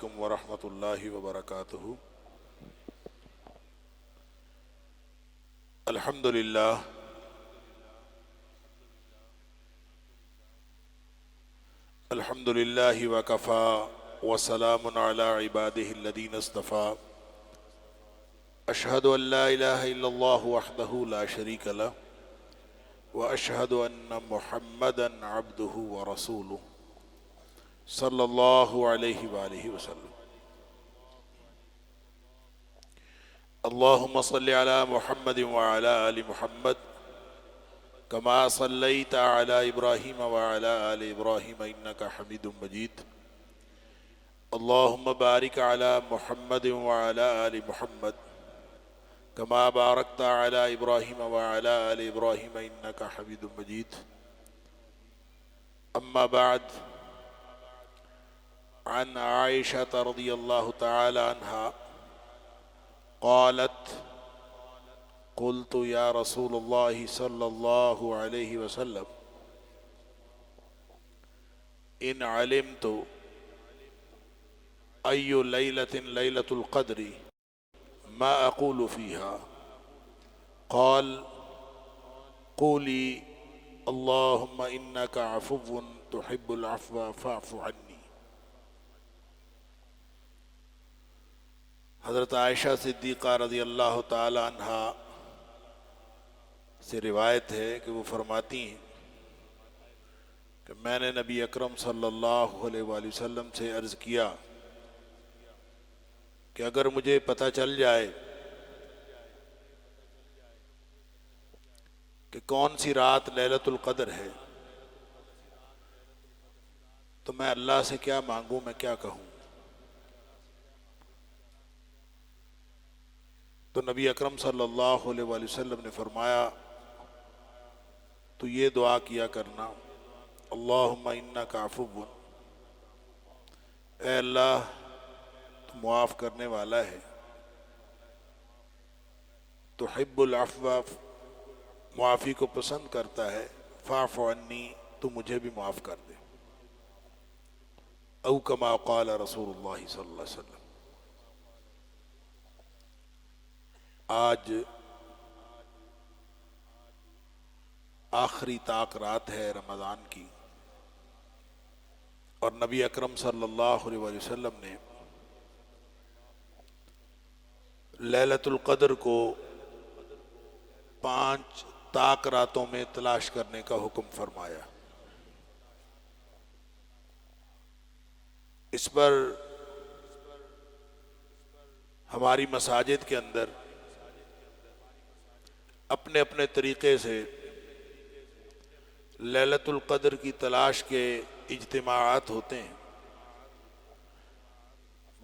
علیکم ورحمۃ اللہ وبرکاتہ۔ الحمد للہ الحمد للہ وکفی وسلام علی عبادہ الذین اصطفی۔ اشہد ان لا الہ الا اللہ وحدہ لا شریک لہ واشہد ان محمدا عبدہ ورسولہ صلی اللہ علیہ وآلہ وسلم۔ اللہم صل علی محمد وعلی آل محمد کما صلیت علی ابراہیم وعلی آل ابراہیم انکا حمید مجید۔ اللہم بارک علی محمد وعلی آل محمد کما بارکت علی ابراہیم وعلی آل ابراہیم انکا حمید مجید۔ اما بعد، عن عائشة رضی اللہ تعالی عنہا قالت قلت یا رسول اللہ صلی اللہ علیہ وسلم ان علمت ای لیلۃ لیلۃ القدر ما اقول فیها قال قولی اللہم انک عفو تحب العفو فاعف عنی۔ حضرت عائشہ صدیقہ رضی اللہ تعالی عنہا سے روایت ہے کہ وہ فرماتی ہیں کہ میں نے نبی اکرم صلی اللہ علیہ وآلہ وسلم سے عرض کیا کہ اگر مجھے پتہ چل جائے کہ کون سی رات لیلۃ القدر ہے تو میں اللہ سے کیا مانگوں، میں کیا کہوں؟ تو نبی اکرم صلی اللہ علیہ وآلہ وسلم نے فرمایا تو یہ دعا کیا کرنا، اللہم انک عفو، اے اللہ تو معاف کرنے والا ہے، تحب العفو، معافی کو پسند کرتا ہے، فاعف عنی، تو مجھے بھی معاف کر دے، او کما قال رسول اللہ صلی اللہ علیہ وسلم۔ آج آخری طاق رات ہے رمضان کی، اور نبی اکرم صلی اللہ علیہ وآلہ وسلم نے لیلۃ القدر کو 5 طاق راتوں میں تلاش کرنے کا حکم فرمایا۔ اس پر ہماری مساجد کے اندر اپنے اپنے طریقے سے لیلۃ القدر کی تلاش کے اجتماعات ہوتے ہیں۔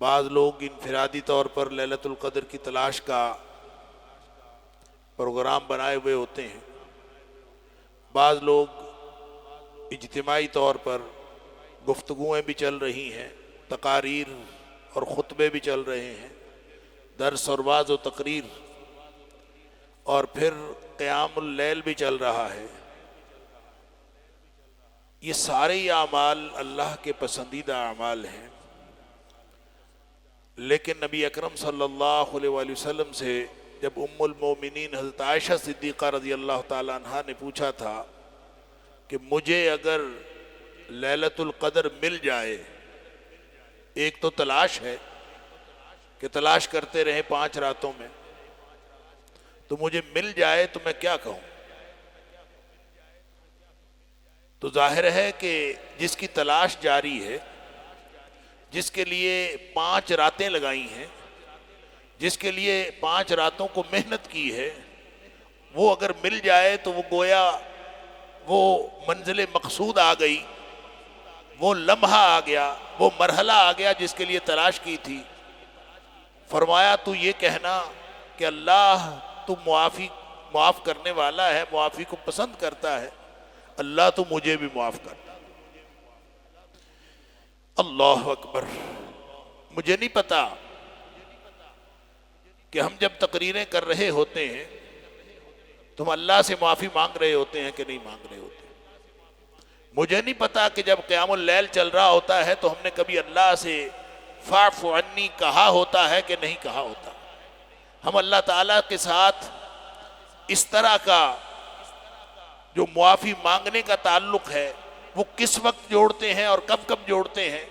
بعض لوگ انفرادی طور پر لیلۃ القدر کی تلاش کا پروگرام بنائے ہوئے ہوتے ہیں، بعض لوگ اجتماعی طور پر گفتگویں بھی چل رہی ہیں، تقاریر اور خطبے بھی چل رہے ہیں، درس اور وعظ و تقریر، اور پھر قیام اللیل بھی چل رہا ہے۔ یہ سارے اعمال اللہ کے پسندیدہ اعمال ہیں، لیکن نبی اکرم صلی اللہ علیہ وآلہ وسلم سے جب ام المومنین حضرت عائشہ صدیقہ رضی اللہ تعالی عنہا نے پوچھا تھا کہ مجھے اگر لیلۃ القدر مل جائے، ایک تو تلاش ہے کہ تلاش کرتے رہیں 5 راتوں میں، تو مجھے مل جائے تو میں کیا کہوں؟ تو ظاہر ہے کہ جس کی تلاش جاری ہے، جس کے لیے 5 راتیں لگائی ہیں، جس کے لیے 5 راتوں کو محنت کی ہے، وہ اگر مل جائے تو وہ گویا وہ منزل مقصود آ گئی، وہ لمحہ آ گیا، وہ مرحلہ آ گیا جس کے لیے تلاش کی تھی۔ فرمایا تو یہ کہنا کہ اللہ تو معاف کرنے والا ہے، معافی کو پسند کرتا ہے، اللہ تو مجھے بھی معاف کرتا۔ اللہ اکبر۔ مجھے نہیں پتا کہ ہم جب تقریریں کر رہے ہوتے ہیں تو ہم اللہ سے معافی مانگ رہے ہوتے ہیں کہ نہیں مانگ رہے ہوتے۔ مجھے نہیں پتا کہ جب قیام اللیل چل رہا ہوتا ہے تو ہم نے کبھی اللہ سے فاعف عنی کہا ہوتا ہے کہ نہیں کہا ہوتا؟ ہم اللہ تعالیٰ کے ساتھ اس طرح کا جو معافی مانگنے کا تعلق ہے وہ کس وقت جوڑتے ہیں اور کب کب جوڑتے ہیں؟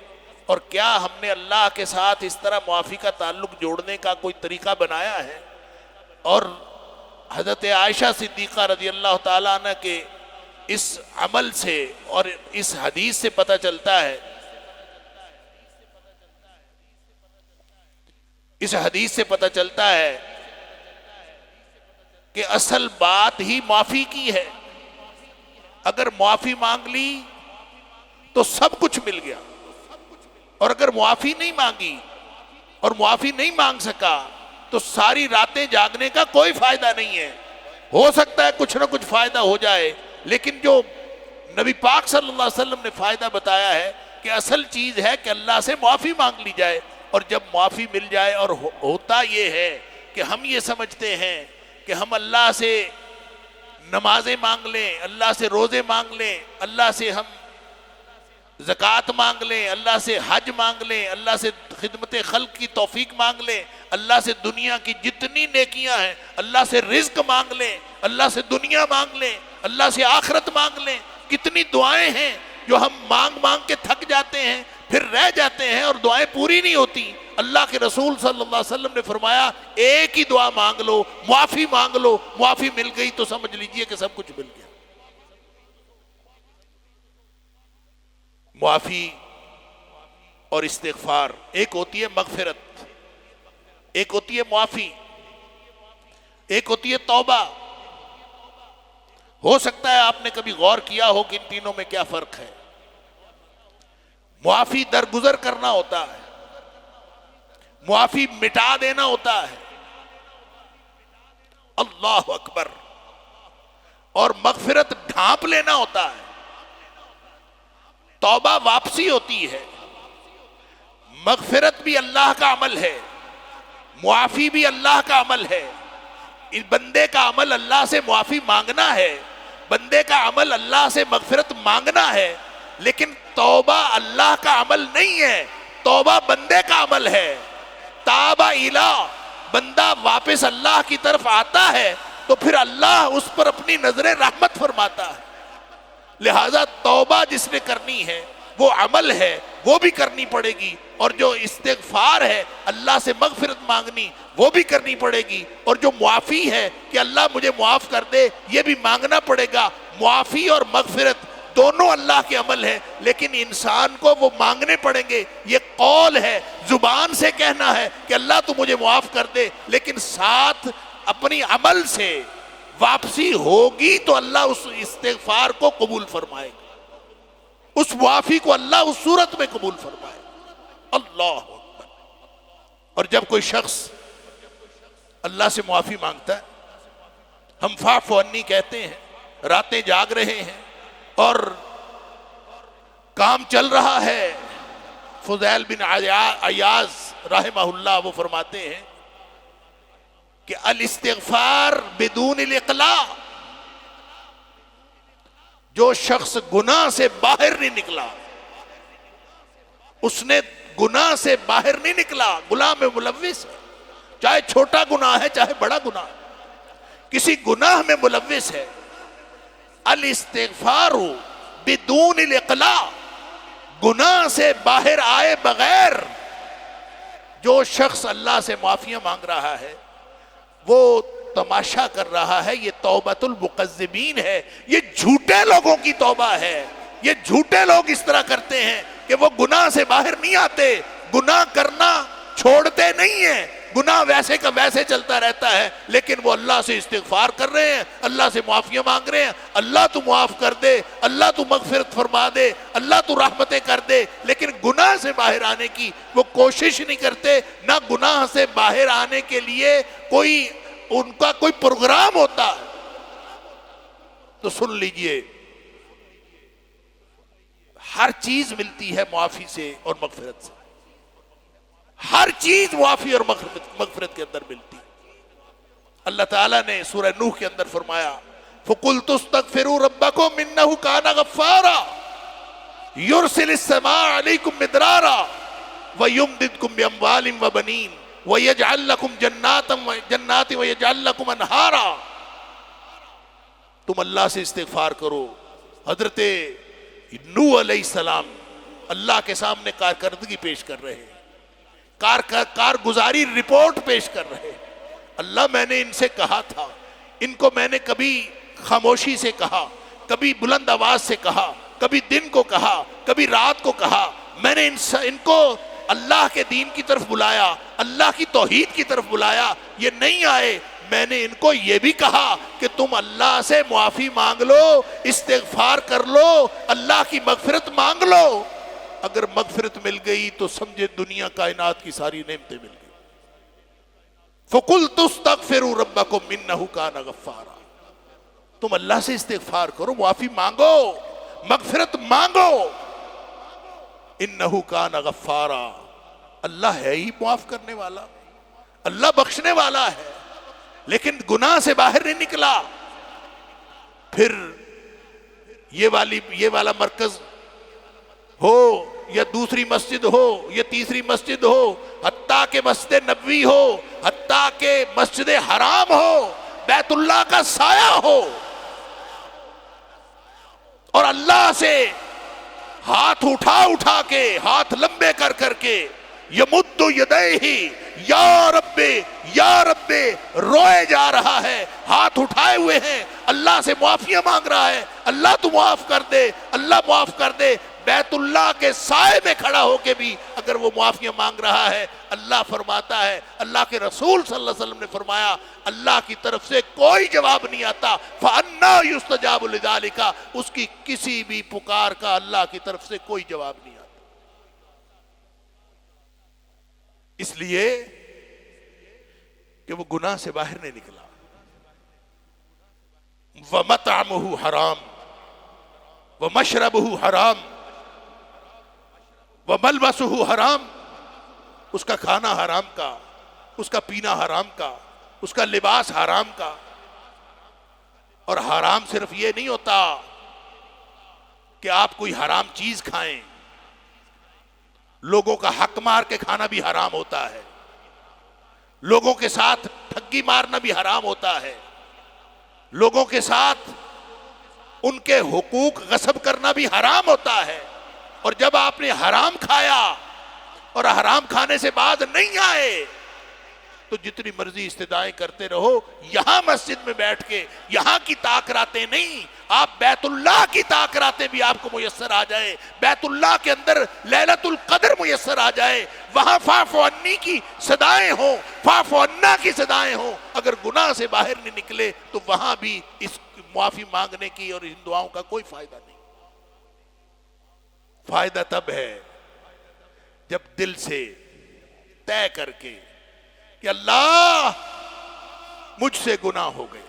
اور کیا ہم نے اللہ کے ساتھ اس طرح معافی کا تعلق جوڑنے کا کوئی طریقہ بنایا ہے؟ اور حضرت عائشہ صدیقہ رضی اللہ تعالیٰ عنہ کے اس عمل سے اور اس حدیث سے پتہ چلتا ہے، اس حدیث سے پتہ چلتا ہے کہ اصل بات ہی معافی کی ہے۔ اگر معافی مانگ لی تو سب کچھ مل گیا، اور اگر معافی نہیں مانگی اور معافی نہیں مانگ سکا تو ساری راتیں جاگنے کا کوئی فائدہ نہیں ہے۔ ہو سکتا ہے کچھ نہ کچھ فائدہ ہو جائے، لیکن جو نبی پاک صلی اللہ علیہ وسلم نے فائدہ بتایا ہے کہ اصل چیز ہے کہ اللہ سے معافی مانگ لی جائے، اور جب معافی مل جائے، اور ہوتا یہ ہے کہ ہم یہ سمجھتے ہیں کہ ہم اللہ سے نمازیں مانگ لیں، اللہ سے روزے مانگ لیں، اللہ سے ہم زکوٰۃ مانگ لیں، اللہ سے حج مانگ لیں، اللہ سے خدمت خلق کی توفیق مانگ لیں، اللہ سے دنیا کی جتنی نیکیاں ہیں، اللہ سے رزق مانگ لیں، اللہ سے دنیا مانگ لیں، اللہ سے آخرت مانگ لیں۔ کتنی دعائیں ہیں جو ہم مانگ مانگ کے تھک جاتے ہیں، پھر رہ جاتے ہیں اور دعائیں پوری نہیں ہوتی۔ اللہ کے رسول صلی اللہ علیہ وسلم نے فرمایا ایک ہی دعا مانگ لو، معافی مانگ لو، معافی مل گئی تو سمجھ لیجئے کہ سب کچھ مل گیا۔ معافی اور استغفار، ایک ہوتی ہے مغفرت، ایک ہوتی ہے معافی، ایک ہوتی ہے توبہ۔ ہو سکتا ہے آپ نے کبھی غور کیا ہو کہ ان تینوں میں کیا فرق ہے۔ معافی درگزر کرنا ہوتا ہے، معافی مٹا دینا ہوتا ہے، اللہ اکبر، اور مغفرت ڈھانپ لینا ہوتا ہے۔ توبہ واپسی ہوتی ہے، مغفرت بھی اللہ کا عمل ہے، معافی بھی اللہ کا عمل ہے۔ اس بندے کا عمل اللہ سے معافی مانگنا ہے، بندے کا عمل اللہ سے مغفرت مانگنا ہے، لیکن توبہ اللہ کا عمل نہیں ہے، توبہ بندے کا عمل ہے۔ تاب الی، بندہ واپس اللہ کی طرف آتا ہے تو پھر اللہ اس پر اپنی نظر رحمت فرماتا ہے۔ لہذا توبہ جس نے کرنی ہے وہ عمل ہے، وہ بھی کرنی پڑے گی، اور جو استغفار ہے اللہ سے مغفرت مانگنی وہ بھی کرنی پڑے گی، اور جو معافی ہے کہ اللہ مجھے معاف کر دے یہ بھی مانگنا پڑے گا۔ معافی اور مغفرت دونوں اللہ کے عمل ہیں، لیکن انسان کو وہ مانگنے پڑیں گے۔ یہ قول ہے، زبان سے کہنا ہے کہ اللہ تو مجھے معاف کر دے، لیکن ساتھ اپنی عمل سے واپسی ہوگی تو اللہ اس استغفار کو قبول فرمائے گا، اس معافی کو اللہ اس صورت میں قبول فرمائے گا۔ اللہ اکبر۔ اور جب کوئی شخص اللہ سے معافی مانگتا ہے، ہم فاعف عنی کہتے ہیں، راتیں جاگ رہے ہیں اور کام چل رہا ہے۔ فضیل بن عیاض رحمہ اللہ وہ فرماتے ہیں کہ الاستغفار بدون الاقلاع، جو شخص گناہ سے باہر نہیں نکلا، اس نے گناہ سے باہر نہیں نکلا، گناہ میں ملوث ہے، چاہے چھوٹا گناہ ہے چاہے بڑا گناہ ہے، کسی گناہ میں ملوث ہے۔ الاستغفار بدون الاقلاع، گناہ سے باہر آئے بغیر جو شخص اللہ سے معافیاں مانگ رہا ہے وہ تماشا کر رہا ہے، یہ توبۃ المکذبین ہے، یہ جھوٹے لوگوں کی توبہ ہے۔ یہ جھوٹے لوگ اس طرح کرتے ہیں کہ وہ گناہ سے باہر نہیں آتے، گناہ کرنا چھوڑتے نہیں ہیں، گناہ ویسے کا ویسے چلتا رہتا ہے، لیکن وہ اللہ سے استغفار کر رہے ہیں، اللہ سے معافیاں مانگ رہے ہیں، اللہ تو معاف کر دے، اللہ تو مغفرت فرما دے، اللہ تو رحمتیں کر دے، لیکن گناہ سے باہر آنے کی وہ کوشش نہیں کرتے۔ نہ گناہ سے باہر آنے کے لیے کوئی ان کا کوئی پروگرام ہوتا ہے۔ تو سن لیجئے، ہر چیز ملتی ہے معافی سے اور مغفرت سے، ہر چیز معافی اور مغفرت کے اندر ملتی ہے۔ اللہ تعالیٰ نے سورہ نوح کے اندر فرمایا فَقُلْتُ اسْتَغْفِرُوا رَبَّكُمْ إِنَّهُ كَانَ غَفَّارًا يُرْسِلِ السَّمَاءَ عَلَيْكُمْ مِدْرَارًا وَيُمْدِدْكُمْ بِأَمْوَالٍ وَبَنِينَ وَيَجْعَلْ لَكُمْ جَنَّاتٍ وَيَجْعَلْ لَكُمْ أَنْهَارًا. تم اللہ سے استغفار کرو. حضرت نوح علیہ السلام اللہ کے سامنے کارکردگی پیش کر رہے ہیں, کارگزاری رپورٹ پیش کر رہے ہیں. اللہ میں نے ان سے کہا تھا, ان کو میں نے کبھی خاموشی سے کہا, کبھی بلند آواز سے کہا, کبھی دن کو کہا, کبھی رات کو کہا. میں نے ان کو اللہ کے دین کی طرف بلایا, اللہ کی توحید کی طرف بلایا, یہ نہیں آئے. میں نے ان کو یہ بھی کہا کہ تم اللہ سے معافی مانگ لو, استغفار کر لو, اللہ کی مغفرت مانگ لو. اگر مغفرت مل گئی تو سمجھے دنیا کائنات کی ساری نعمتیں مل گئی. فَقُلْتُ اسْتَغْفِرُوا رَبَّكُمْ إِنَّهُ كَانَ غَفَّارًا. تم اللہ سے استغفار کرو, معافی مانگو, مغفرت مانگو. انہو کان غفارا, اللہ ہے ہی معاف کرنے والا, اللہ بخشنے والا ہے, لیکن گناہ سے باہر نہیں نکلا. پھر یہ والا مرکز ہو یا دوسری مسجد ہو یا تیسری مسجد ہو, حتیٰ کہ مسجد نبوی ہو, حتیٰ کہ مسجد حرام ہو, بیت اللہ کا سایہ ہو, اور اللہ سے ہاتھ اٹھا کے, ہاتھ لمبے کر کے, یمد یدیہ یا رب یا رب روئے جا رہا ہے, ہاتھ اٹھائے ہوئے ہیں, اللہ سے معافیاں مانگ رہا ہے, اللہ تو معاف کر دے, اللہ معاف کر دے. بیت اللہ کے سائے میں کھڑا ہو کے بھی اگر وہ معافیاں مانگ رہا ہے, اللہ فرماتا ہے, اللہ کے رسول صلی اللہ علیہ وسلم نے فرمایا, اللہ کی طرف سے کوئی جواب نہیں آتا. فَأَنَّا يُسْتَجَابُ لِذَلِكَ, اس کی کسی بھی پکار کا اللہ کی طرف سے کوئی جواب نہیں آتا. اس لیے کہ وہ گناہ سے باہر نہیں نکلا. وَمَطْعَمُهُ حَرَام وَمَشْرَبُهُ حَرَام وَمَلْبَسُهُ حَرَام, اس کا کھانا حرام کا, اس کا پینا حرام کا, اس کا لباس حرام کا. اور حرام صرف یہ نہیں ہوتا کہ آپ کوئی حرام چیز کھائیں, لوگوں کا حق مار کے کھانا بھی حرام ہوتا ہے, لوگوں کے ساتھ ٹھگی مارنا بھی حرام ہوتا ہے, لوگوں کے ساتھ ان کے حقوق غصب کرنا بھی حرام ہوتا ہے. اور جب آپ نے حرام کھایا اور حرام کھانے سے بعد نہیں آئے تو جتنی مرضی استدعائیں کرتے رہو, یہاں مسجد میں بیٹھ کے یہاں کی تاکراتیں نہیں, آپ بیت اللہ کی تاکراتیں بھی آپ کو میسر آ جائے, بیت اللہ کے اندر لیلۃ القدر میسر آ جائے, وہاں فاعف عنی کی صدائیں ہوں, فاعف عنا کی صدائیں ہوں, اگر گناہ سے باہر نہیں نکلے تو وہاں بھی اس معافی مانگنے کی اور ان دعاؤں کا کوئی فائدہ نہیں. فائدہ تب ہے جب دل سے طے کر کے کہ اللہ مجھ سے گناہ ہو گئے,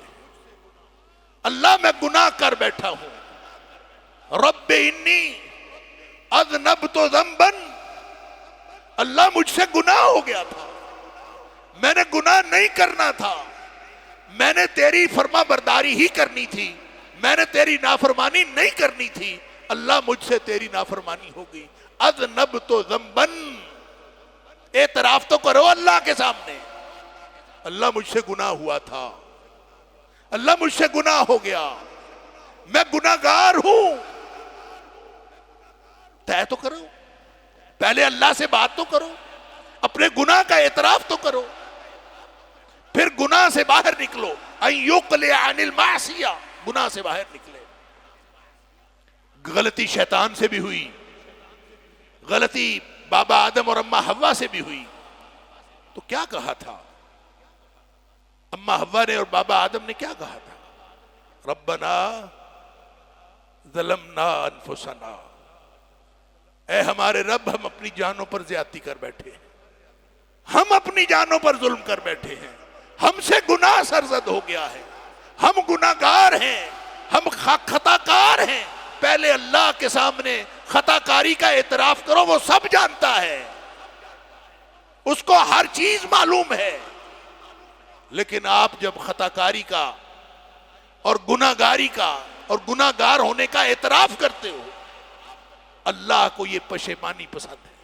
اللہ میں گناہ کر بیٹھا ہوں, رب انی اذنبت ذنبا, اللہ مجھ سے گناہ ہو گیا تھا, میں نے گناہ نہیں کرنا تھا, میں نے تیری فرما برداری ہی کرنی تھی, میں نے تیری نافرمانی نہیں کرنی تھی, اللہ مجھ سے تیری نافرمانی ہو گئی. اذنبت ذنبا, اعتراف تو کرو اللہ کے سامنے, اللہ مجھ سے گناہ ہوا تھا, اللہ مجھ سے گناہ ہو گیا, میں گناہگار ہوں. طے تو کرو, پہلے اللہ سے بات تو کرو, اپنے گناہ کا اعتراف تو کرو, پھر گناہ سے باہر نکلو. ان یقلع عن المعصیہ, گناہ سے باہر نکلے. غلطی شیطان سے بھی ہوئی, غلطی بابا آدم اور اماں حوا سے بھی ہوئی, تو کیا کہا تھا اماں حوا نے اور بابا آدم نے, کیا کہا تھا؟ ربنا ظلمنا انفسنا, اے ہمارے رب ہم اپنی جانوں پر زیادتی کر بیٹھے ہیں, ہم اپنی جانوں پر ظلم کر بیٹھے ہیں, ہم سے گناہ سرزد ہو گیا ہے, ہم گناہگار ہیں, ہم خطا کار ہیں. پہلے اللہ کے سامنے خطا کاری کا اعتراف کرو, وہ سب جانتا ہے, اس کو ہر چیز معلوم ہے. لیکن آپ جب خطا کاری کا اور گناہگاری کا اور گناہگار ہونے کا اعتراف کرتے ہو, اللہ کو یہ پشیمانی پسند ہے.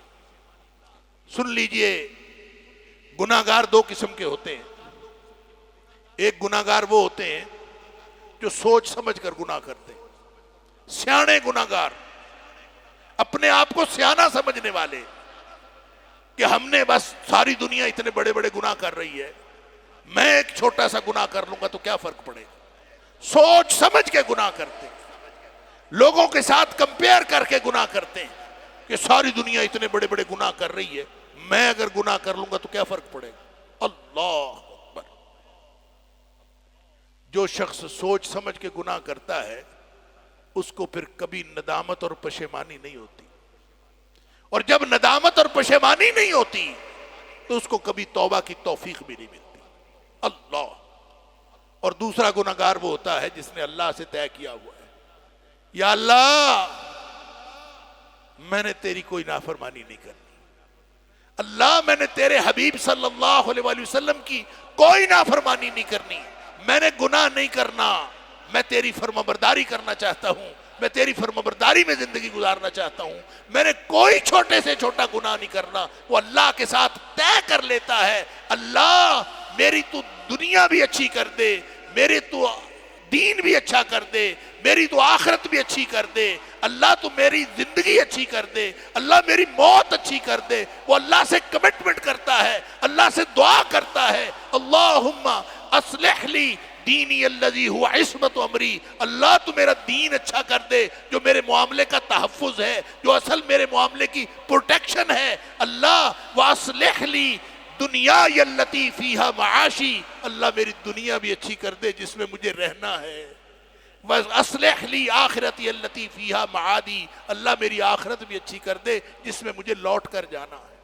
سن لیجئے، گناہگار دو قسم کے ہوتے ہیں۔ ایک گناہگار وہ ہوتے ہیں جو سوچ سمجھ کر گناہ کرتے ہیں، سیانے گناہگار، اپنے آپ کو سیانہ سمجھنے والے کہ ہم نے بس ساری دنیا اتنے بڑے بڑے گناہ کر رہی ہے، میں ایک چھوٹا سا گناہ کر لوں گا تو کیا فرق پڑے گا۔ سوچ سمجھ کے گناہ کرتے ہیں، لوگوں کے ساتھ کمپیئر کر کے گناہ کرتے ہیں کہ ساری دنیا اتنے بڑے بڑے گناہ کر رہی ہے، میں اگر گناہ کر لوں گا تو کیا فرق پڑے گا۔ اللہ اکبر۔ جو شخص سوچ سمجھ کے گناہ کرتا ہے اس کو پھر کبھی ندامت اور پشیمانی نہیں ہوتی، اور جب ندامت اور پشیمانی نہیں ہوتی تو اس کو کبھی توبہ کی توفیق بھی نہیں ملتی۔ اللہ۔ اور دوسرا گناہگار وہ ہوتا ہے جس نے اللہ سے طے کیا ہوا ہے، یا اللہ میں نے تیری کوئی نافرمانی نہیں کرنی، اللہ میں نے تیرے حبیب صلی اللہ علیہ وآلہ وسلم کی کوئی نافرمانی نہیں کرنی، میں نے گناہ نہیں کرنا، میں تیری فرمانبرداری کرنا چاہتا ہوں، میں تیری فرمانبرداری میں زندگی گزارنا چاہتا ہوں، میں نے کوئی چھوٹے سے چھوٹا گناہ نہیں کرنا۔ وہ اللہ کے ساتھ طے کر لیتا ہے، اللہ میری تو دنیا بھی اچھی کر دے، میرے تو دین بھی اچھا کر دے، میری تو آخرت بھی اچھی کر دے، اللہ تو میری زندگی اچھی کر دے، اللہ میری موت اچھی کر دے۔ وہ اللہ سے کمٹمنٹ کرتا ہے، اللہ سے دعا کرتا ہے، اللہم اصلح لی دینی الذی ہوا عصمت امری، اللہ تو میرا دین اچھا کر دے جو میرے معاملے کا تحفظ ہے، جو اصل میرے معاملے کی پروٹیکشن ہے۔ اللہ واصلح لی دنیا التی فیہا معاشی، اللہ میری دنیا بھی اچھی کر دے جس میں مجھے رہنا ہے۔ وَأَصْلِحْ لِي آخِرَتِي الَّتِي فِيهَا مَعَادِي، اللہ میری آخرت بھی اچھی کر دے جس میں مجھے لوٹ کر جانا ہے۔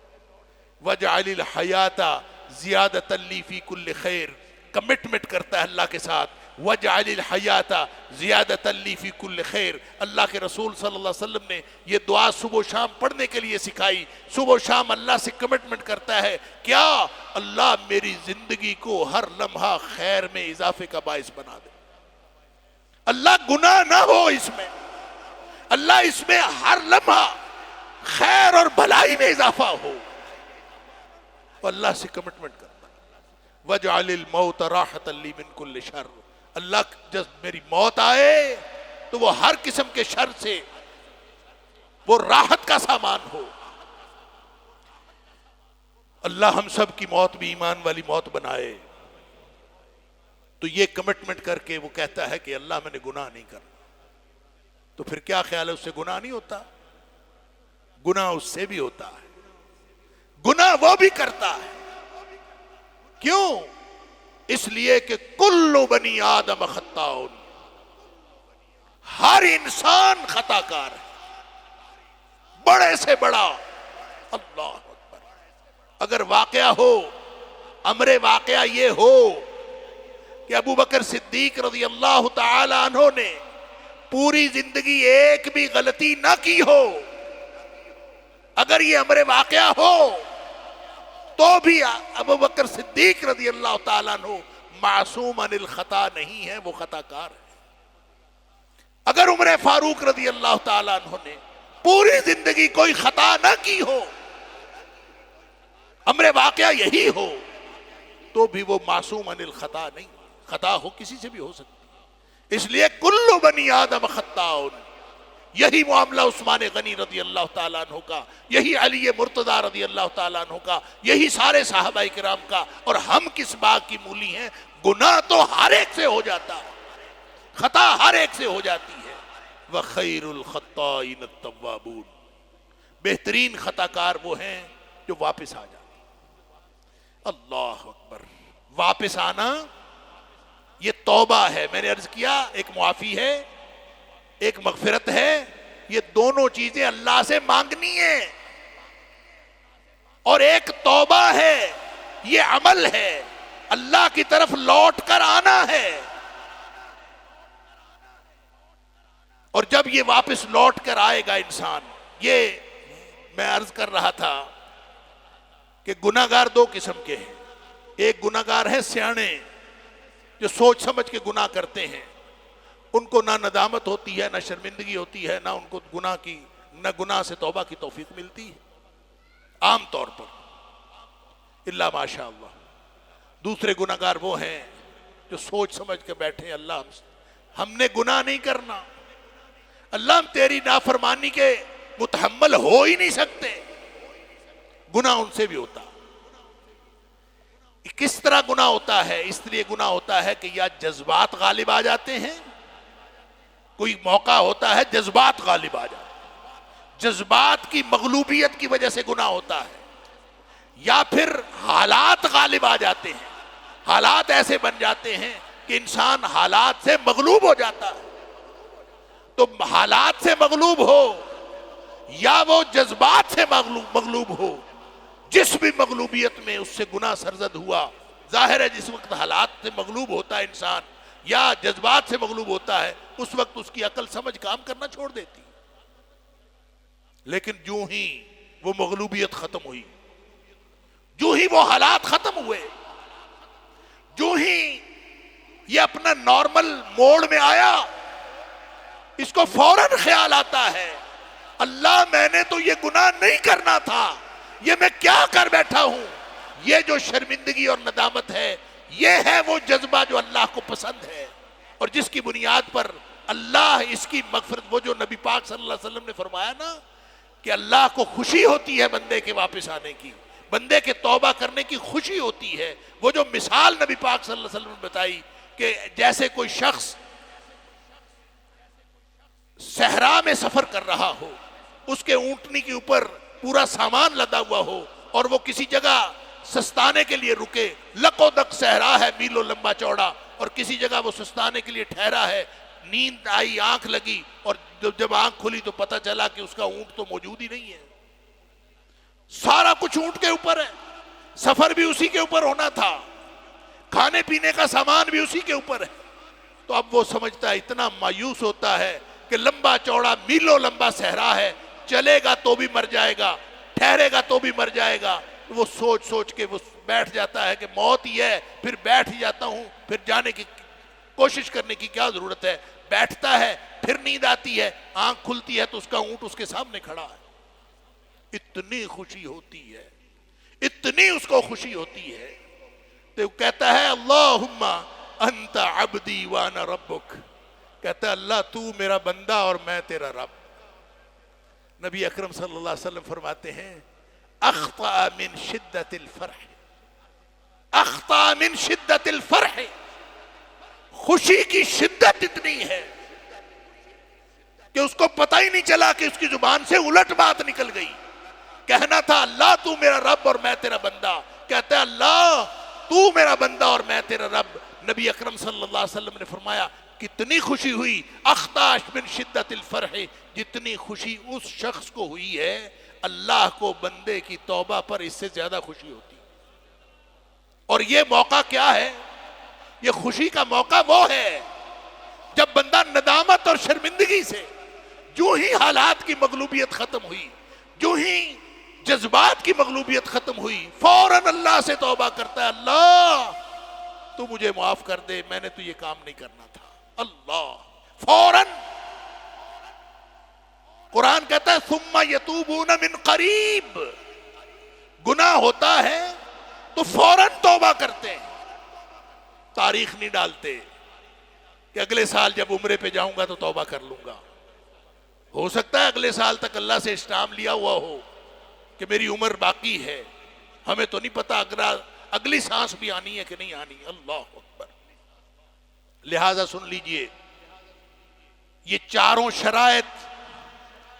وَجْعَلِ الْحَيَاةَ زِيَادَةً لِي فِي كُلِّ خَيْرٍ، کمٹمنٹ کرتا ہے اللہ کے ساتھ، وَجْعَلِ الْحَيَاةَ زِيَادَةً لِي فِي كُلِّ خَيْرٍ۔ اللہ کے رسول صلی اللہ علیہ وسلم نے یہ دعا صبح و شام پڑھنے کے لیے سکھائی، صبح و شام اللہ سے کمٹمنٹ کرتا ہے، کیا اللہ میری زندگی کو ہر لمحہ خیر میں اضافے کا باعث بنا دے، اللہ گناہ نہ ہو اس میں، اللہ اس میں ہر لمحہ خیر اور بھلائی میں اضافہ ہو، اللہ سے کمٹمنٹ کرتا ہے۔ وَجْعَلِ الْمَوْتَ رَاحَةً لِّي مِن كُلِّ شَرٍ، اللہ جب میری موت آئے تو وہ ہر قسم کے شر سے وہ راحت کا سامان ہو۔ اللہ ہم سب کی موت بھی ایمان والی موت بنائے۔ تو یہ کمٹمنٹ کر کے وہ کہتا ہے کہ اللہ میں نے گناہ نہیں کرنا، تو پھر کیا خیال ہے اس سے گناہ نہیں ہوتا؟ گناہ اس سے بھی ہوتا ہے، گناہ وہ بھی کرتا ہے۔ کیوں؟ اس لیے کہ کل بنی آدم خطاؤن، ہر انسان خطا کار ہے، بڑے سے بڑا۔ اللہ اکبر۔ اگر واقعہ ہو، امر واقعہ یہ ہو کہ ابو بکر صدیق رضی اللہ تعالی عنہ نے پوری زندگی ایک بھی غلطی نہ کی ہو، اگر یہ امر واقعہ ہو تو بھی ابو بکر صدیق رضی اللہ تعالی عنہ معصوم عن الخطا نہیں ہے، وہ خطا کار ہے۔ اگر عمر فاروق رضی اللہ تعالی عنہ نے پوری زندگی کوئی خطا نہ کی ہو، امر واقعہ یہی ہو، تو بھی وہ معصوم عن الخطا نہیں، خطا ہو کسی سے بھی ہو سکتی۔ اس لیے کل بنی آدم خطاؤن، یہی معاملہ عثمان غنی رضی اللہ تعالیٰ عنہ کا، یہی علی مرتضیٰ رضی اللہ تعالیٰ عنہ کا، یہی سارے صحابہ کرام کا۔ اور ہم کس باغ کی مولی ہیں؟ گناہ تو ہر ایک سے ہو جاتا ہے، خطا ہر ایک سے ہو جاتی ہے۔ وَخَيْرُ الْخَطَّائِنَ التَّوَّابُونَ، بہترین خطا کار وہ ہیں جو واپس آ جاتے ہیں۔ اللہ اکبر۔ واپس آنا یہ توبہ ہے، میں نے عرض کیا ایک معافی ہے، ایک مغفرت ہے، یہ دونوں چیزیں اللہ سے مانگنی ہے، اور ایک توبہ ہے، یہ عمل ہے، اللہ کی طرف لوٹ کر آنا ہے۔ اور جب یہ واپس لوٹ کر آئے گا انسان، یہ میں عرض کر رہا تھا کہ گناہگار دو قسم کے ہیں، ایک گناہگار ہے سیانے جو سوچ سمجھ کے گناہ کرتے ہیں، ان کو نہ ندامت ہوتی ہے، نہ شرمندگی ہوتی ہے، نہ ان کو گناہ سے توبہ کی توفیق ملتی ہے عام طور پر۔ الا ماشاء اللہ. دوسرے گناہگار وہ ہیں جو سوچ سمجھ کے بیٹھے اللہ ہم نے گناہ نہیں کرنا، اللہ ہم تیری نافرمانی کے متحمل ہو ہی نہیں سکتے. گناہ ان سے بھی ہوتا. کس طرح گناہ ہوتا ہے؟ اس لیے گناہ ہوتا ہے کہ یا جذبات غالب آ جاتے ہیں، کوئی موقع ہوتا ہے جذبات غالب آ جاتے ہیں، جذبات کی مغلوبیت کی وجہ سے گناہ ہوتا ہے، یا پھر حالات غالب آ جاتے ہیں، حالات ایسے بن جاتے ہیں کہ انسان حالات سے مغلوب ہو جاتا ہے. تو حالات سے مغلوب ہو یا وہ جذبات سے مغلوب ہو، جس بھی مغلوبیت میں اس سے گناہ سرزد ہوا، ظاہر ہے جس وقت حالات سے مغلوب ہوتا ہے انسان یا جذبات سے مغلوب ہوتا ہے، اس وقت اس کی عقل سمجھ کام کرنا چھوڑ دیتی. لیکن جو ہی وہ مغلوبیت ختم ہوئی، جو ہی وہ حالات ختم ہوئے، جو ہی یہ اپنا نارمل موڈ میں آیا، اس کو فوراً خیال آتا ہے اللہ میں نے تو یہ گناہ نہیں کرنا تھا، یہ میں کیا کر بیٹھا ہوں. یہ جو شرمندگی اور ندامت ہے، یہ ہے وہ جذبہ جو اللہ کو پسند ہے اور جس کی بنیاد پر اللہ اس کی مغفرت. وہ جو نبی پاک صلی اللہ علیہ وسلم نے فرمایا نا کہ اللہ کو خوشی ہوتی ہے بندے کے واپس آنے کی، بندے کے توبہ کرنے کی خوشی ہوتی ہے. وہ جو مثال نبی پاک صلی اللہ علیہ وسلم نے بتائی کہ جیسے کوئی شخص صحرا میں سفر کر رہا ہو، اس کے اونٹنی کے اوپر پورا سامان لدا ہوا ہو اور وہ کسی جگہ سستانے کے لیے رکے، لکو دک صحرا ہے میلو لمبا چوڑا، اور کسی جگہ وہ سستانے کے لیے ٹھہرا ہے. نیند آئی، آنکھ لگی، اور جب آنکھ کھلی تو پتہ چلا کہ اس کا اونٹ تو موجود ہی نہیں ہے. سارا کچھ اونٹ کے اوپر ہے، سفر بھی اسی کے اوپر ہونا تھا، کھانے پینے کا سامان بھی اسی کے اوپر ہے. تو اب وہ سمجھتا ہے، اتنا مایوس ہوتا ہے کہ لمبا چوڑا میلوں لمبا صحرا ہے، چلے گا تو بھی مر جائے گا، ٹھہرے گا تو بھی مر جائے گا. وہ سوچ سوچ کے وہ بیٹھ جاتا ہے کہ موت ہی ہے، پھر بیٹھ ہی جاتا ہوں، پھر جانے کی کوشش کرنے کی کیا ضرورت ہے. بیٹھتا ہے، پھر نیند آتی ہے، آنکھ کھلتی ہے تو اس کا اونٹ اس کے سامنے کھڑا ہے. اتنی خوشی ہوتی ہے، اتنی اس کو خوشی ہوتی ہے تو کہتا ہے اللہم انت عبدی وانا ربک. کہتا ہے اللہ تو میرا بندہ اور میں تیرا رب. نبی اکرم صلی اللہ علیہ وسلم فرماتے ہیں اخطأ من شدت الفرح، اخطأ من شدت الفرح. خوشی کی شدت اتنی ہے کہ اس کو پتہ ہی نہیں چلا کہ اس کی زبان سے الٹ بات نکل گئی. کہنا تھا اللہ تو میرا رب اور میں تیرا بندہ، کہتا ہے اللہ تو میرا بندہ اور میں تیرا رب. نبی اکرم صلی اللہ علیہ وسلم نے فرمایا کتنی خوشی ہوئی، اخطاش من شدت الفرح، جتنی خوشی اس شخص کو ہوئی ہے اللہ کو بندے کی توبہ پر اس سے زیادہ خوشی ہوتی. اور یہ موقع کیا ہے؟ یہ خوشی کا موقع وہ ہے جب بندہ ندامت اور شرمندگی سے، جو ہی حالات کی مغلوبیت ختم ہوئی، جو ہی جذبات کی مغلوبیت ختم ہوئی، فوراً اللہ سے توبہ کرتا ہے اللہ تو مجھے معاف کر دے، میں نے تو یہ کام نہیں کرنا تھا. اللہ فوراً. قرآن کہتا ہے ثم یتوبون من قریب، گناہ ہوتا ہے تو فوراً توبہ کرتے ہیں، تاریخ نہیں ڈالتے کہ اگلے سال جب عمرے پہ جاؤں گا تو توبہ کر لوں گا. ہو سکتا ہے اگلے سال تک اللہ سے اسٹام لیا ہوا ہو کہ میری عمر باقی ہے، ہمیں تو نہیں پتا اگلی سانس بھی آنی ہے کہ نہیں آنی. اللہ اکبر. لہذا سن لیجئے، یہ چاروں شرائط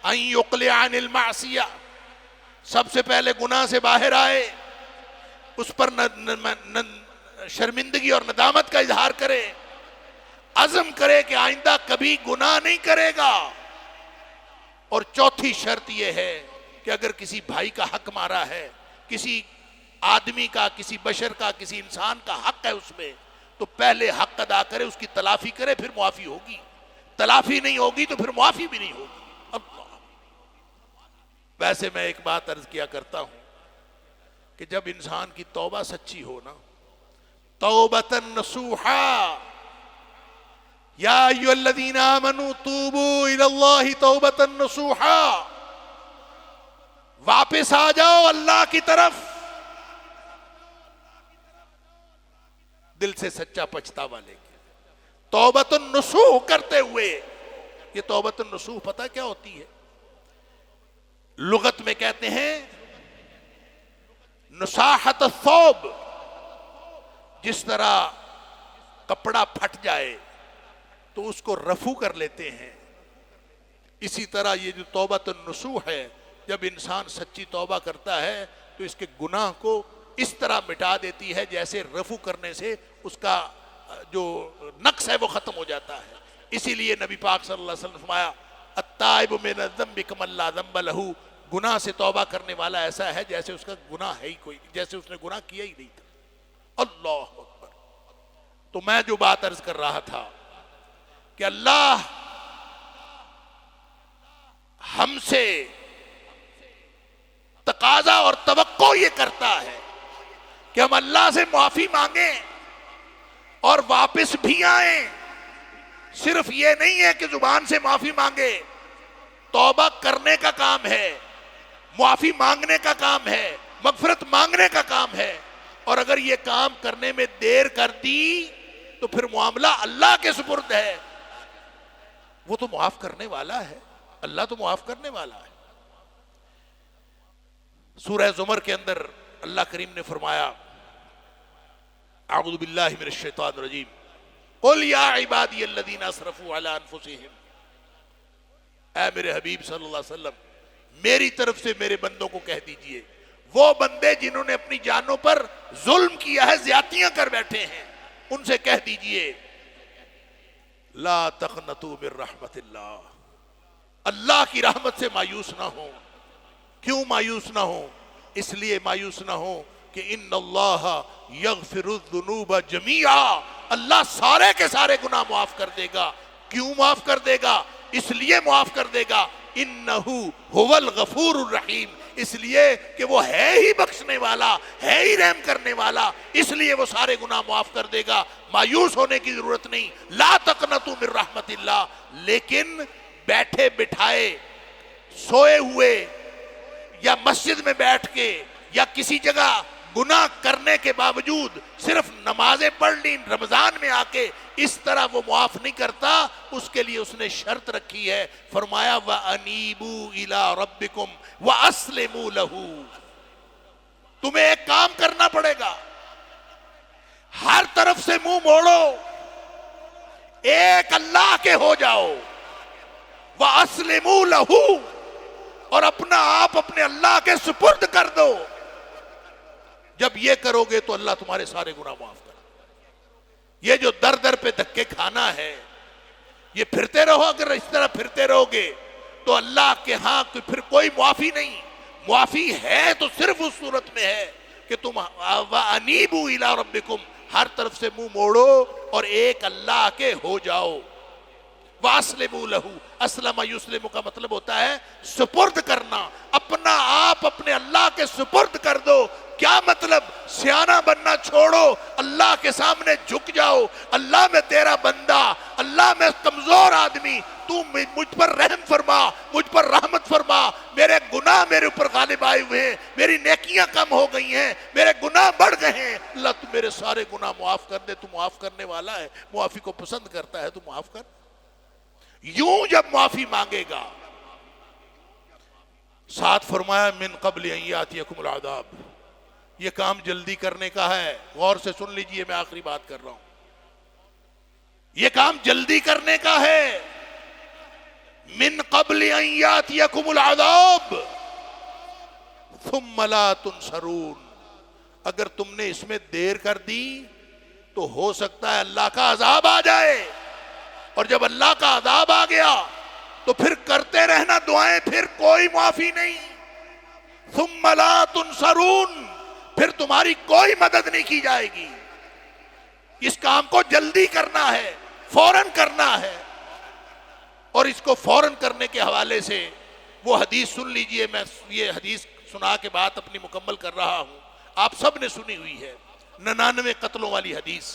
ان یقلع عن المعصیہ، سب سے پہلے گناہ سے باہر آئے، اس پر شرمندگی اور ندامت کا اظہار کرے، عزم کرے کہ آئندہ کبھی گناہ نہیں کرے گا. اور چوتھی شرط یہ ہے کہ اگر کسی بھائی کا حق مارا ہے، کسی آدمی کا، کسی بشر کا، کسی انسان کا حق ہے اس میں، تو پہلے حق ادا کرے، اس کی تلافی کرے، پھر معافی ہوگی. تلافی نہیں ہوگی تو پھر معافی بھی نہیں ہوگی. اللہ. ویسے میں ایک بات عرض کیا کرتا ہوں کہ جب انسان کی توبہ سچی ہو نا، توبۃ نصوحا، یا ایھا الذین آمنوا توبوا الی اللہ توبۃ نصوحا، واپس آ جاؤ اللہ کی طرف دل سے سچا پچھتاوا لے کے توبۃ النصوح کرتے ہوئے. یہ توبۃ النصوح پتہ کیا ہوتی ہے؟ لغت میں کہتے ہیں نصاحت الثوب. جس طرح کپڑا پھٹ جائے تو اس کو رفو کر لیتے ہیں، اسی طرح یہ جو توبۃ النصوح ہے، جب انسان سچی توبہ کرتا ہے تو اس کے گناہ کو اس طرح مٹا دیتی ہے جیسے رفو کرنے سے اس کا جو نقص ہے وہ ختم ہو جاتا ہے. اسی لیے نبی پاک صلی اللہ علیہ وسلم نے فرمایا التائب من الذنب کمن لا ذنب لہ. گناہ سے توبہ کرنے والا ایسا ہے جیسے اس کا گناہ ہے ہی کوئی، جیسے اس نے گناہ کیا ہی نہیں تھا. اللہ اکبر. تو میں جو بات عرض کر رہا تھا کہ اللہ ہم سے تقاضا اور توقع یہ کرتا ہے کہ ہم اللہ سے معافی مانگیں اور واپس بھی آئیں. صرف یہ نہیں ہے کہ زبان سے معافی مانگے، توبہ کرنے کا کام ہے، معافی مانگنے کا کام ہے، مغفرت مانگنے کا کام ہے. اور اگر یہ کام کرنے میں دیر کر دی تو پھر معاملہ اللہ کے سپرد ہے. وہ تو معاف کرنے والا ہے، اللہ تو معاف کرنے والا ہے. سورہ زمر کے اندر اللہ کریم نے فرمایا اعوذ باللہ من الشیطان الرجیم قل یا عبادی الذین اسرفوا علی انفسہم. اے میرے حبیب صلی اللہ علیہ وسلم، میری طرف سے میرے بندوں کو کہہ دیجئے، وہ بندے جنہوں نے اپنی جانوں پر ظلم کیا ہے، زیادتیاں کر بیٹھے ہیں، ان سے کہہ دیجئے لا تقنطوا من رحمت اللہ. اللہ کی رحمت سے مایوس نہ ہو. کیوں مایوس نہ ہو؟ اس لیے مایوس نہ ہو کہ ان اللہ یغفر الذنوب جمیعا. اللہ سارے کے سارے گناہ معاف کر دے گا. کیوں معاف کر دے گا؟ اس لیے معاف کر دے گا انہو هو الغفور الرحیم، اس لیے کہ وہ ہے ہی بخشنے والا، ہے ہی رحم کرنے والا، اس لیے وہ سارے گناہ معاف کر دے گا. مایوس ہونے کی ضرورت نہیں. لا تقنطوا من رحمت اللہ. لیکن بیٹھے بٹھائے، سوئے ہوئے، یا مسجد میں بیٹھ کے، یا کسی جگہ گناہ کرنے کے باوجود صرف نمازیں پڑھ لی رمضان میں آ کے، اس طرح وہ معاف نہیں کرتا. اس کے لیے اس نے شرط رکھی ہے، فرمایا وَأَنِيبُوا إِلَىٰ رَبِّكُمْ وَأَسْلِمُوا لَهُ. تمہیں ایک کام کرنا پڑے گا، ہر طرف سے منہ موڑو، ایک اللہ کے ہو جاؤ. وَأَسْلِمُوا لَهُ، اور اپنا آپ اپنے اللہ کے سپرد کر دو. جب یہ کرو گے تو اللہ تمہارے سارے گناہ معاف کرے. یہ جو در در پہ دھکے کھانا ہے، یہ پھرتے رہو. اگر اس طرح پھرتے رہو گے تو اللہ کے ہاں پھر کوئی معافی نہیں. معافی ہے تو صرف اس صورت میں ہے کہ تم وَأَنِيبُوا إِلَىٰ رَبِّكُمْ، ہر طرف سے منہ موڑو اور ایک اللہ کے ہو جاؤ. وَأَسْلِمُوا لَهُ. اسلم یسلم کا مطلب ہوتا ہے سپرد کرنا. اپنا آپ اپنے اللہ کے سپرد کر دو. کیا مطلب؟ سیانہ بننا چھوڑو، اللہ کے سامنے جھک جاؤ. اللہ میں تیرا بندہ، اللہ میں کمزور آدمی، تو مجھ پر رحم فرما، مجھ پر رحمت فرما. میرے گناہ میرے اوپر غالب آئے ہوئے ہیں، میری نیکیاں کم ہو گئی ہیں، میرے گناہ بڑھ گئے ہیں. اللہ تو میرے سارے گناہ معاف کر دے. تو معاف کرنے والا ہے، معافی کو پسند کرتا ہے، تو معاف کر. یوں جب معافی مانگے گا، ساتھ فرمایا من قبل ان یاتیکم العذاب. یہ کام جلدی کرنے کا ہے. غور سے سن لیجئے، میں آخری بات کر رہا ہوں. یہ کام جلدی کرنے کا ہے. من قبل ان یاتیکم العذاب ثم لا تنصرون. اگر تم نے اس میں دیر کر دی تو ہو سکتا ہے اللہ کا عذاب آ جائے. اور جب اللہ کا عذاب آ گیا تو پھر کرتے رہنا دعائیں، پھر کوئی معافی نہیں. ثم لا تنصرون، پھر تمہاری کوئی مدد نہیں کی جائے گی. اس کام کو جلدی کرنا ہے، فوراً کرنا ہے. اور اس کو فوراً کرنے کے حوالے سے وہ حدیث سن لیجئے. میں یہ حدیث سنا کے بات اپنی مکمل کر رہا ہوں، آپ سب نے سنی ہوئی ہے. 99 قتلوں والی حدیث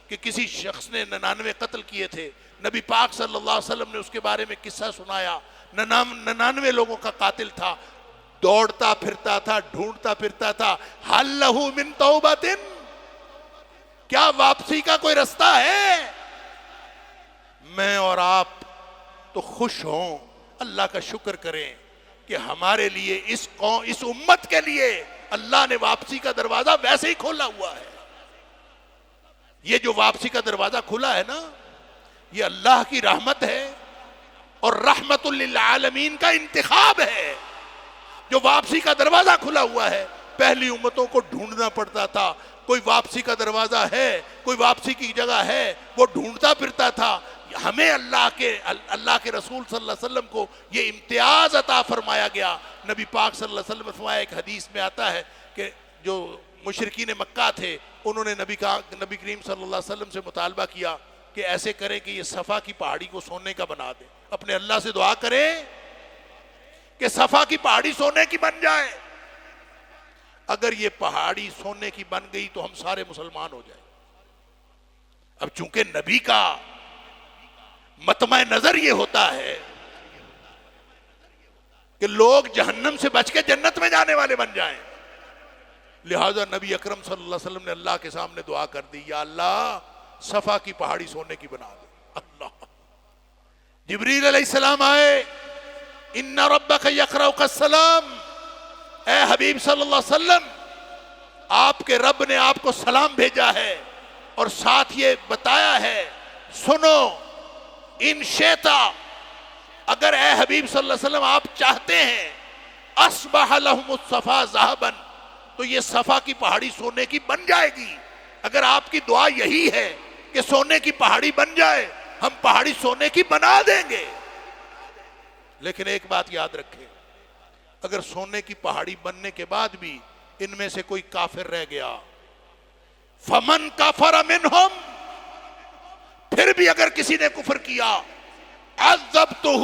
کہ کسی شخص نے 99 قتل کیے تھے. نبی پاک صلی اللہ علیہ وسلم نے اس کے بارے میں قصہ سنایا. 99 لوگوں کا قاتل تھا، دوڑتا پھرتا تھا، ڈھونڈتا پھرتا تھا. حل لہ من توبۃ، کیا واپسی کا کوئی رستہ ہے؟ میں اور آپ تو خوش ہوں، اللہ کا شکر کریں کہ ہمارے لیے اس امت کے لیے اللہ نے واپسی کا دروازہ ویسے ہی کھولا ہوا ہے۔ یہ جو واپسی کا دروازہ کھلا ہے نا، یہ اللہ کی رحمت ہے اور رحمت للعالمین کا انتخاب ہے۔ جو واپسی کا دروازہ کھلا ہوا ہے، پہلی امتوں کو ڈھونڈنا پڑتا تھا، کوئی واپسی کا دروازہ ہے، کوئی واپسی کی جگہ ہے، وہ ڈھونڈتا پھرتا تھا۔ ہمیں اللہ کے رسول صلی اللہ علیہ وسلم کو یہ امتیاز عطا فرمایا گیا۔ نبی پاک صلی اللہ علیہ وسلم نے فرمایا، ایک حدیث میں آتا ہے کہ جو مشرکین مکہ تھے، انہوں نے نبی کریم صلی اللہ علیہ وسلم سے مطالبہ کیا کہ ایسے کریں کہ یہ صفا کی پہاڑی کو سونے کا بنا دیں، اپنے اللہ سے دعا کریں کہ صفا کی پہاڑی سونے کی بن جائے۔ اگر یہ پہاڑی سونے کی بن گئی تو ہم سارے مسلمان ہو جائیں۔ اب چونکہ نبی کا مطمع نظر یہ ہوتا ہے کہ لوگ جہنم سے بچ کے جنت میں جانے والے بن جائیں، لہذا نبی اکرم صلی اللہ علیہ وسلم نے اللہ کے سامنے دعا کر دی، یا اللہ صفا کی پہاڑی سونے کی بنا دے۔ اللہ، جبریل علیہ السلام آئے، ان ربک یقرؤک السلام، اے حبیب صلی اللہ علیہ وسلم آپ کے رب نے آپ کو سلام بھیجا ہے اور ساتھ یہ بتایا ہے، سنو ان شیتا، اگر اے حبیب صلی اللہ علیہ وسلم آپ چاہتے ہیں، اصبح لہم الصفا ذہبا، تو یہ صفا کی پہاڑی سونے کی بن جائے گی۔ اگر آپ کی دعا یہی ہے کہ سونے کی پہاڑی بن جائے، ہم پہاڑی سونے کی بنا دیں گے۔ لیکن ایک بات یاد رکھیں، اگر سونے کی پہاڑی بننے کے بعد بھی ان میں سے کوئی کافر رہ گیا، فمن کفر منہم، پھر بھی اگر کسی نے کفر کیا، عذبتہ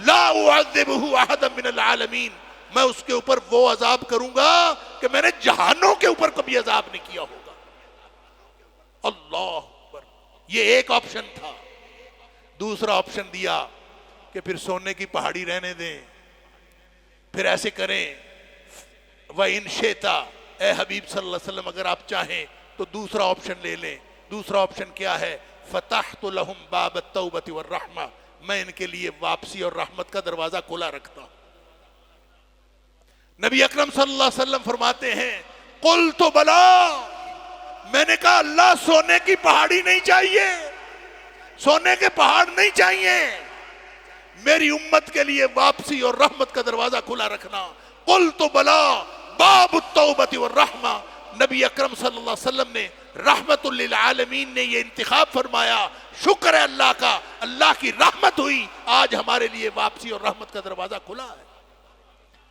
لا اعذبہ احدا من العالمین، میں اس کے اوپر وہ عذاب کروں گا کہ میں نے جہانوں کے اوپر کبھی عذاب نہیں کیا ہوگا۔ اللہ اکبر، یہ ایک آپشن تھا۔ دوسرا آپشن دیا کہ پھر سونے کی پہاڑی رہنے دیں، پھر ایسے کریں، وَإِن شِئْتَ، اے حبیب صلی اللہ علیہ وسلم اگر آپ چاہیں تو دوسرا آپشن لے لیں۔ دوسرا آپشن کیا ہے؟ فَتَحْتُ لَهُمْ بَابَ التَّوْبَةِ وَالرَّحْمَةِ، میں ان کے لیے واپسی اور رحمت کا دروازہ کھلا رکھتا ہوں۔ نبی اکرم صلی اللہ علیہ وسلم فرماتے ہیں، قُلْتُ بَلَا، میں نے کہا اللہ سونے کی پہاڑی نہیں چاہیے، سونے کے پہاڑ نہیں چاہیے، میری امت کے لیے واپسی اور رحمت کا دروازہ کھلا رکھنا۔ قُلْتُ بَلَا بَابُ التَّوْبَةِ وَالرَّحْمَةِ، نبی اکرم صلی اللہ علیہ وسلم نے رحمت للعالمین نے یہ انتخاب فرمایا۔ شکر ہے اللہ کا، اللہ کی رحمت ہوئی، آج ہمارے لیے واپسی اور رحمت کا دروازہ کھلا ہے۔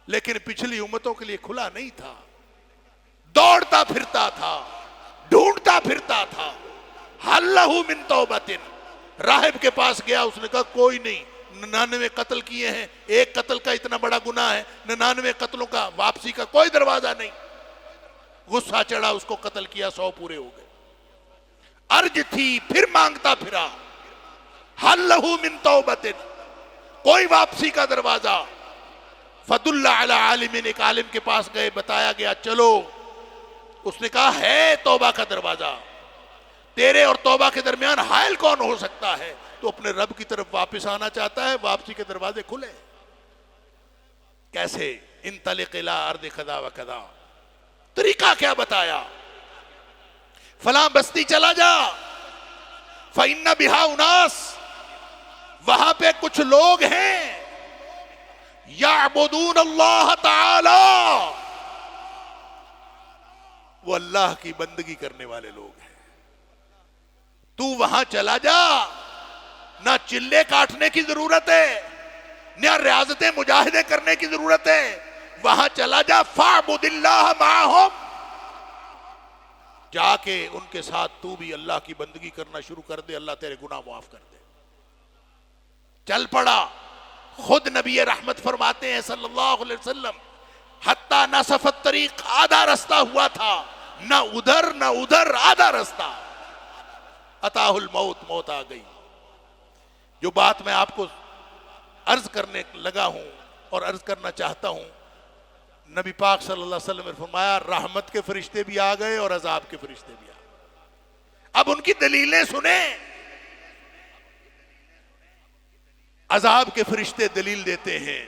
لیکن پچھلی امتوں کے لیے کھلا نہیں تھا، دوڑتا پھرتا تھا، ڈھونڈتا پھرتا تھا۔ حل لہ من توبۃ، راہب کے پاس گیا، اس نے کہا کوئی نہیں، 99 قتل کیے ہیں، ایک قتل کا اتنا بڑا گناہ ہے، 99 قتلوں کا واپسی کا کوئی دروازہ نہیں۔ غصہ چڑھا، اس کو قتل کیا، 100 پورے ہو گئے۔ عرض تھی، پھر مانگتا پھرا، حل لہ من توبۃ، کوئی واپسی کا دروازہ۔ فدل علی عالم، ایک عالم کے پاس گئے، بتایا گیا چلو، اس نے کہا ہے توبہ کا دروازہ، تیرے اور توبہ کے درمیان حائل کون ہو سکتا ہے؟ تو اپنے رب کی طرف واپس آنا چاہتا ہے، واپسی کے دروازے کھلے۔ کیسے؟ انطلق الی ارض کذا و کذا، طریقہ کیا بتایا؟ فلاں بستی چلا جا، فإن بہا اناس، وہاں پہ کچھ لوگ ہیں، یعبدون اللہ تعالی، وہ اللہ کی بندگی کرنے والے لوگ ہیں۔ تو وہاں چلا جا، نہ چلے کاٹنے کی ضرورت ہے، نہ ریاضتیں مجاہدے کرنے کی ضرورت ہے، وہاں چلا جا، فاعبد اللہ معہم، جا کے ان کے ساتھ تو بھی اللہ کی بندگی کرنا شروع کر دے، اللہ تیرے گناہ معاف کر دے۔ چل پڑا۔ خود نبی رحمت فرماتے ہیں صلی اللہ علیہ وسلم، حتی نصف الطریق، آدھا رستہ ہوا تھا، نہ ادھر نہ ادھر، آدھا رستہ، اتاہ الموت، موت آ گئی۔ جو بات میں آپ کو عرض کرنے لگا ہوں اور عرض کرنا چاہتا ہوں، نبی پاک صلی اللہ علیہ وسلم نے فرمایا رحمت کے فرشتے بھی آ گئے اور عذاب کے فرشتے بھی آ گئے۔ اب ان کی دلیلیں سنیں. عذاب کے فرشتے دلیل دیتے ہیں.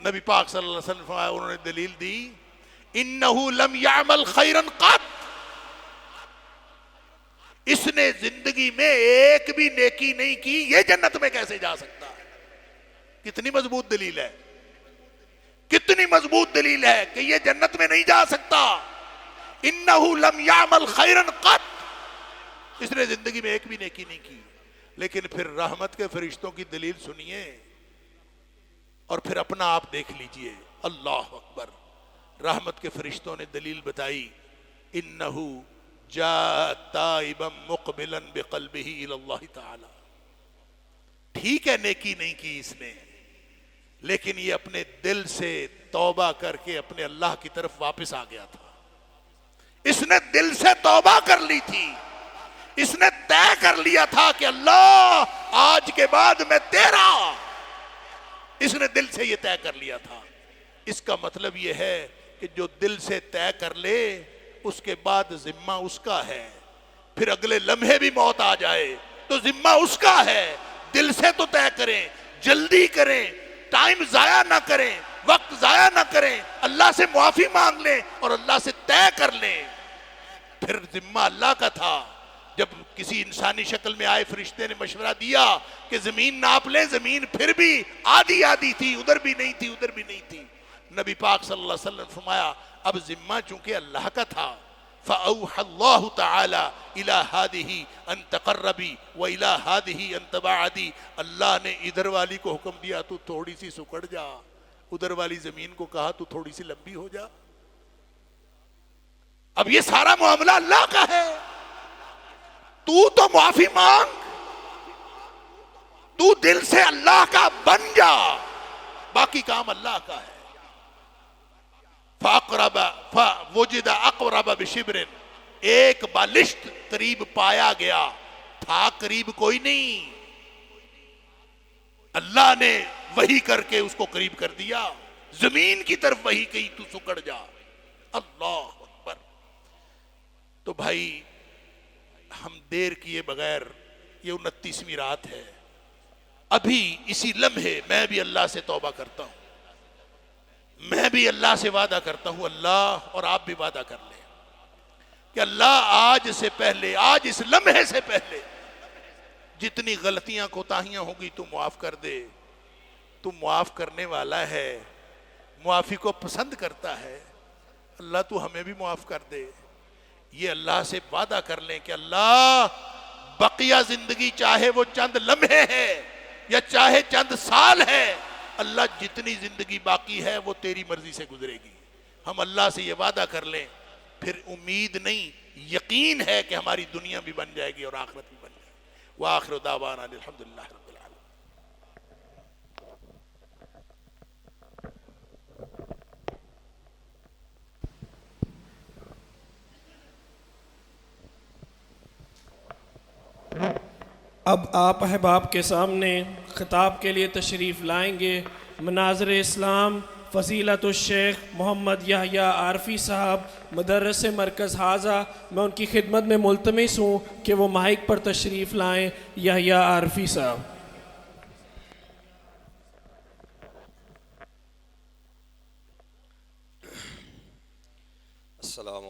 نبی پاک صلی اللہ علیہ وسلم فرمایا، انہوں نے دلیل دی، انہو لم یعمل خیرن قط، اس نے زندگی میں ایک بھی نیکی نہیں کی، یہ جنت میں کیسے جا سکتا ہے؟ کتنی مضبوط دلیل ہے، کتنی مضبوط دلیل ہے کہ یہ جنت میں نہیں جا سکتا. انہو لم یعمل خیرن قط، اس نے زندگی میں ایک بھی نیکی نہیں کی. لیکن پھر رحمت کے فرشتوں کی دلیل سنیے اور پھر اپنا آپ دیکھ لیجئے. اللہ اکبر. رحمت کے فرشتوں نے دلیل بتائی، انہو جاء تائبا مقبلا بقلبہ الی اللہ تعالی. ٹھیک ہے نیکی نہیں کی اس نے، لیکن یہ اپنے دل سے توبہ کر کے اپنے اللہ کی طرف واپس آ گیا تھا. اس نے دل سے توبہ کر لی تھی، اس نے طے کر لیا تھا کہ اللہ آج کے بعد میں تیرا. اس نے دل سے یہ طے کر لیا تھا. اس کا مطلب یہ ہے کہ جو دل سے طے کر لے اس کے بعد ذمہ اس کا ہے. پھر اگلے لمحے بھی موت آ جائے تو ذمہ اس کا ہے. دل سے تو طے کریں، جلدی کریں، ٹائم ضائع نہ کریں، وقت ضائع نہ کریں، اللہ سے معافی مانگ لیں اور اللہ سے طے کر لیں. پھر ذمہ اللہ کا تھا. جب کسی انسانی شکل میں آئے فرشتے نے مشورہ دیا کہ زمین ناپ لیں، زمین پھر بھی آدھی آدھی تھی، ادھر بھی نہیں تھی ادھر بھی نہیں تھی. نبی پاک صلی اللہ علیہ وسلم فرمایا اب ذمہ چونکہ اللہ کا تھا، فَأَوْحَى اللَّهُ تَعَالَى إِلَى هَذِهِ أَن تَقَرَّبِي وَإِلَى هَذِهِ أَن تَبَاعَدِي. اللہ نے ادھر والی کو حکم دیا تو تھوڑی سی سکڑ جا، ادھر والی زمین کو کہا تو تھوڑی سی لمبی ہو جا. اب یہ سارا معاملہ اللہ کا ہے. تو معافی مانگ، تو دل سے اللہ کا بن جا، باقی کام اللہ کا ہے. فَأَقْرَبَ فَوُجِدَ أَقْرَبَ بِشِبْرٍ، ایک بالشت قریب پایا گیا، تھا قریب کوئی نہیں. اللہ نے وحی کر کے اس کو قریب کر دیا. زمین کی طرف وحی کہی تو سکڑ جا. اللہ اکبر. تو بھائی ہم دیر کیے بغیر، یہ 29ویں رات ہے، ابھی اسی لمحے میں بھی اللہ سے توبہ کرتا ہوں، میں بھی اللہ سے وعدہ کرتا ہوں. اللہ اور آپ بھی وعدہ کر لیں کہ اللہ آج سے پہلے، آج اس لمحے سے پہلے جتنی غلطیاں کوتاہیاں ہوگی تو معاف کر دے. تو معاف کرنے والا ہے، معافی کو پسند کرتا ہے. اللہ تو ہمیں بھی معاف کر دے. یہ اللہ سے وعدہ کر لیں کہ اللہ بقیہ زندگی چاہے وہ چند لمحے ہے یا چاہے چند سال ہے، اللہ جتنی زندگی باقی ہے وہ تیری مرضی سے گزرے گی. ہم اللہ سے یہ وعدہ کر لیں، پھر امید نہیں یقین ہے کہ ہماری دنیا بھی بن جائے گی اور آخرت بھی بن جائے گی. وآخر دعوانا الحمدللہ رب العالمین. اب آپ احباب کے سامنے خطاب کے لیے تشریف لائیں گے مناظر اسلام فضیلت الشیخ محمد یحییٰ عارفی صاحب، مدرس مرکز حاضہ. میں ان کی خدمت میں ملتمس ہوں کہ وہ مائک پر تشریف لائیں. یحییٰ عارفی صاحب. السلام